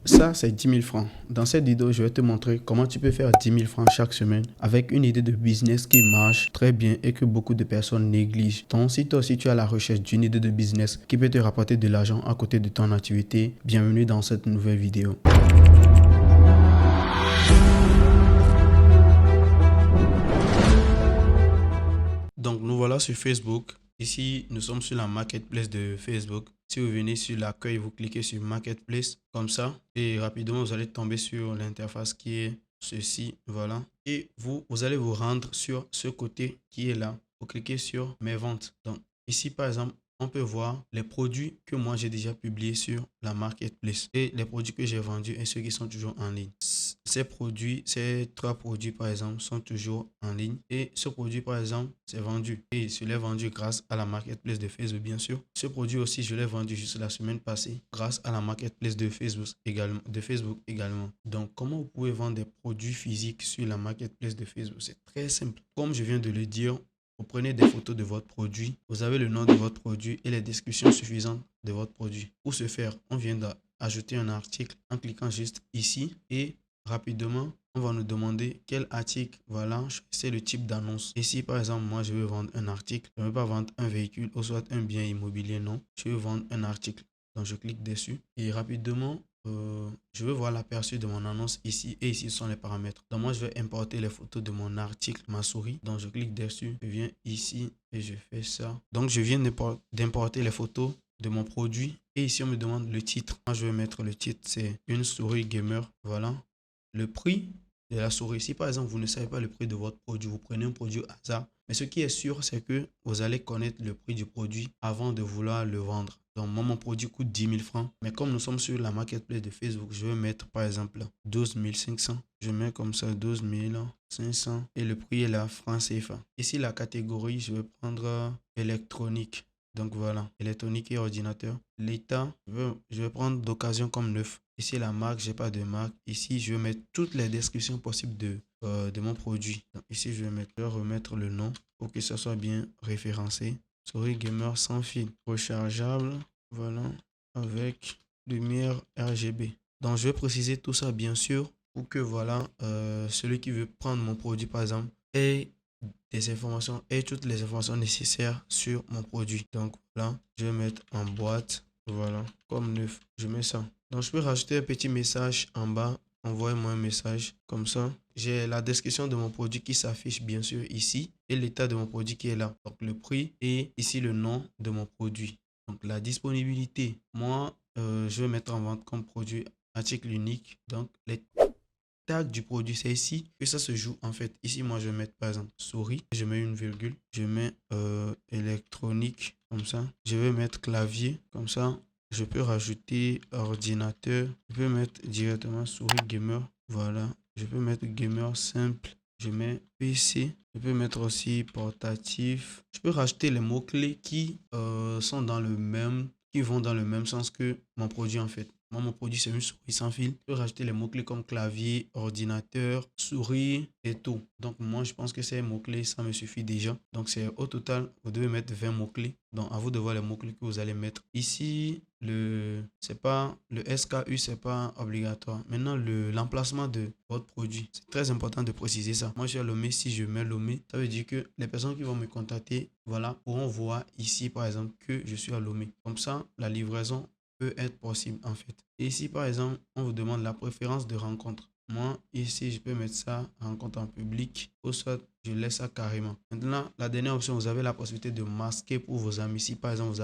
Ça, c'est 10 000 francs. Dans cette vidéo, je vais te montrer comment tu peux faire 10 000 francs chaque semaine avec une idée de business qui marche très bien et que beaucoup de personnes négligent. Donc, si toi aussi tu es à la recherche d'une idée de business qui peut te rapporter de l'argent à côté de ton activité, bienvenue dans cette nouvelle vidéo. Donc, nous voilà sur Facebook. Ici, nous sommes sur la marketplace de Facebook. Si vous venez sur l'accueil, vous cliquez sur Marketplace comme ça. Et rapidement, vous allez tomber sur l'interface qui est ceci. Voilà. Et vous allez vous rendre sur ce côté qui est là. Vous cliquez sur Mes ventes. Donc, ici, par exemple, on peut voir les produits que moi j'ai déjà publiés sur la marketplace et les produits que j'ai vendus et ceux qui sont toujours en ligne. Ces trois produits par exemple sont toujours en ligne et ce produit par exemple c'est vendu et je l'ai vendu grâce à la marketplace de Facebook bien sûr. Ce produit aussi je l'ai vendu juste la semaine passée grâce à la marketplace de Facebook également. Donc comment vous pouvez vendre des produits physiques sur la marketplace de Facebook? C'est très simple. Comme je viens de le dire, vous prenez des photos de votre produit, vous avez le nom de votre produit et les descriptions suffisantes de votre produit. Pour ce faire, on vient d'ajouter un article en cliquant juste ici et rapidement, on va nous demander quel article. Voilà, c'est le type d'annonce. Ici, par exemple, moi, je veux vendre un article. Je ne veux pas vendre un véhicule ou soit un bien immobilier, non. Je veux vendre un article. Donc, je clique dessus et rapidement, je veux voir l'aperçu de mon annonce ici et ici sont les paramètres. Donc moi je vais importer les photos de mon article, ma souris. Donc je clique dessus, je viens ici et je fais ça. Donc je viens d'importer les photos de mon produit et ici on me demande le titre. Moi je vais mettre le titre, c'est une souris gamer. Voilà. Le prix de la souris. Si par exemple vous ne savez pas le prix de votre produit, vous prenez un produit au hasard. Mais ce qui est sûr, c'est que vous allez connaître le prix du produit avant de vouloir le vendre. Donc moi, mon produit coûte 10 000 francs. Mais comme nous sommes sur la marketplace de Facebook, je vais mettre par exemple 12 500. Je mets comme ça 12 500 et le prix est là, franc CFA. Ici, la catégorie, je vais prendre électronique. Donc voilà, électronique et ordinateur. L'état, je vais prendre d'occasion comme neuf. Ici, la marque, j'ai pas de marque. Ici, je vais mettre toutes les descriptions possibles de mon produit. Donc ici, je vais remettre le nom pour que ça soit bien référencé. Souris gamer sans fil, rechargeable, voilà, avec lumière RGB. Donc, je vais préciser tout ça, bien sûr, pour que, voilà, celui qui veut prendre mon produit, par exemple, ait des informations et toutes les informations nécessaires sur mon produit. Donc, là, je vais mettre en boîte, voilà, comme neuf. Je mets ça. Donc, je peux rajouter un petit message en bas. Envoyez-moi un message comme ça. J'ai la description de mon produit qui s'affiche bien sûr ici et l'état de mon produit qui est là. Donc, le prix et ici le nom de mon produit. Donc, la disponibilité. Moi, je vais mettre en vente comme produit article unique. Donc, les tags du produit, c'est ici que ça se joue en fait. Ici, moi, je vais mettre par exemple souris. Je mets une virgule. Je mets électronique comme ça. Je vais mettre clavier comme ça. Je peux rajouter ordinateur. Je peux mettre directement souris gamer. Voilà. Je peux mettre gamer simple. Je mets PC. Je peux mettre aussi portatif. Je peux rajouter les mots-clés qui sont dans le même, qui vont dans le même sens que mon produit en fait. Moi, mon produit, c'est une souris sans fil. Je peux rajouter les mots-clés comme clavier, ordinateur, souris et tout. Donc, moi, je pense que ces mots-clés, ça me suffit déjà. Donc, c'est au total, vous devez mettre 20 mots-clés. Donc, à vous de voir les mots-clés que vous allez mettre. Ici, le SKU, c'est pas obligatoire. Maintenant, l'emplacement de votre produit, c'est très important de préciser ça. Moi, je suis à Lomé. Si je mets Lomé, ça veut dire que les personnes qui vont me contacter, voilà, pourront voir ici, par exemple, que je suis à Lomé. Comme ça, la livraison peut être possible en fait. Et ici par exemple, on vous demande la préférence de rencontre. Moi ici, je peux mettre ça rencontre en public ou soit je laisse ça carrément. Maintenant, la dernière option, vous avez la possibilité de masquer pour vos amis. Si par exemple,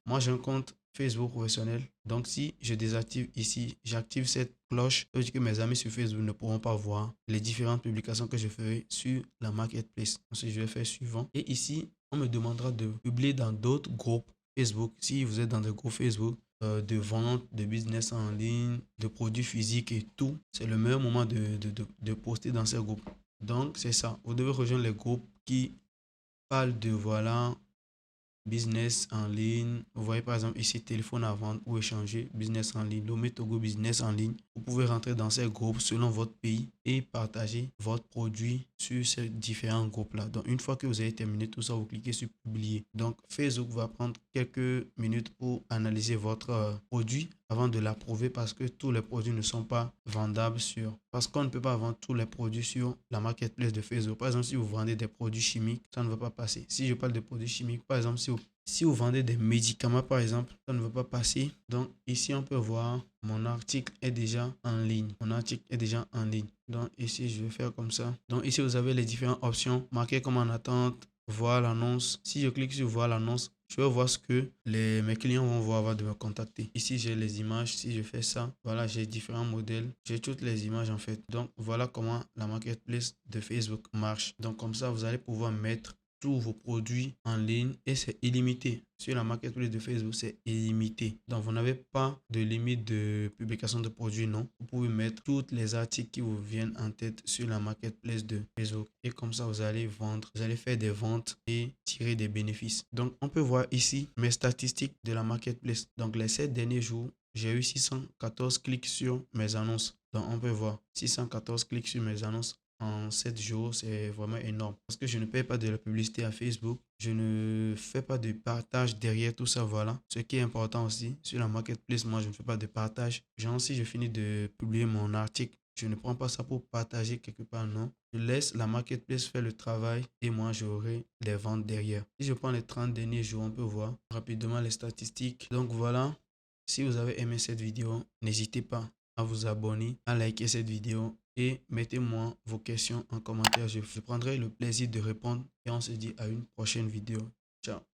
moi j'ai un compte Facebook professionnel. Donc si je désactive ici, j'active cette cloche, ça veut dire que mes amis sur Facebook ne pourront pas voir les différentes publications que je ferai sur la marketplace. Ensuite, je vais faire suivant. Et ici, on me demandera de publier dans d'autres groupes Facebook. Si vous êtes dans des groupes Facebook, de vente, de business en ligne, de produits physiques et tout, c'est le meilleur moment de poster dans ces groupes. Donc, c'est ça. Vous devez rejoindre les groupes qui parlent de, voilà, business en ligne. Vous voyez par exemple ici téléphone à vendre ou échanger, business en ligne, Lomé Togo business en ligne. Vous pouvez rentrer dans ces groupes selon votre pays et partager votre produit sur ces différents groupes là. Donc une fois que vous avez terminé tout ça, vous cliquez sur publier. Donc Facebook va prendre quelques minutes pour analyser votre produit avant de l'approuver parce que tous les produits ne sont pas vendables parce qu'on ne peut pas vendre tous les produits sur la marketplace de Facebook. Par exemple, si vous vendez des produits chimiques, ça ne va pas passer. Si je parle de produits chimiques, par exemple, si vous vendez des médicaments, par exemple, ça ne va pas passer. Donc ici, on peut voir mon article est déjà en ligne. Mon article est déjà en ligne. Donc ici, je vais faire comme ça. Donc ici, vous avez les différentes options marquées comme en attente, voir l'annonce. Si je clique sur voir l'annonce, je vais voir ce que mes clients vont voir avant de me contacter. Ici, j'ai les images. Si je fais ça, voilà, j'ai différents modèles. J'ai toutes les images en fait. Donc, voilà comment la marketplace de Facebook marche. Donc, comme ça, vous allez pouvoir mettre tous vos produits en ligne et c'est illimité. Sur la marketplace de Facebook, c'est illimité. Donc, vous n'avez pas de limite de publication de produits, non. Vous pouvez mettre tous les articles qui vous viennent en tête sur la marketplace de Facebook. Et comme ça, vous allez vendre, vous allez faire des ventes et tirer des bénéfices. Donc, on peut voir ici mes statistiques de la marketplace. Donc, les 7 derniers jours, j'ai eu 614 clics sur mes annonces. Donc, on peut voir 614 clics sur mes annonces en 7 jours, c'est vraiment énorme. Parce que je ne paye pas de la publicité à Facebook. Je ne fais pas de partage derrière tout ça, voilà. Ce qui est important aussi, sur la marketplace, moi, je ne fais pas de partage. Genre, si je finis de publier mon article, je ne prends pas ça pour partager quelque part, non. Je laisse la marketplace faire le travail et moi, j'aurai les ventes derrière. Si je prends les 30 derniers jours, on peut voir rapidement les statistiques. Donc voilà, si vous avez aimé cette vidéo, n'hésitez pas à vous abonner, à liker cette vidéo et mettez-moi vos questions en commentaire. Je prendrai le plaisir de répondre et on se dit à une prochaine vidéo. Ciao.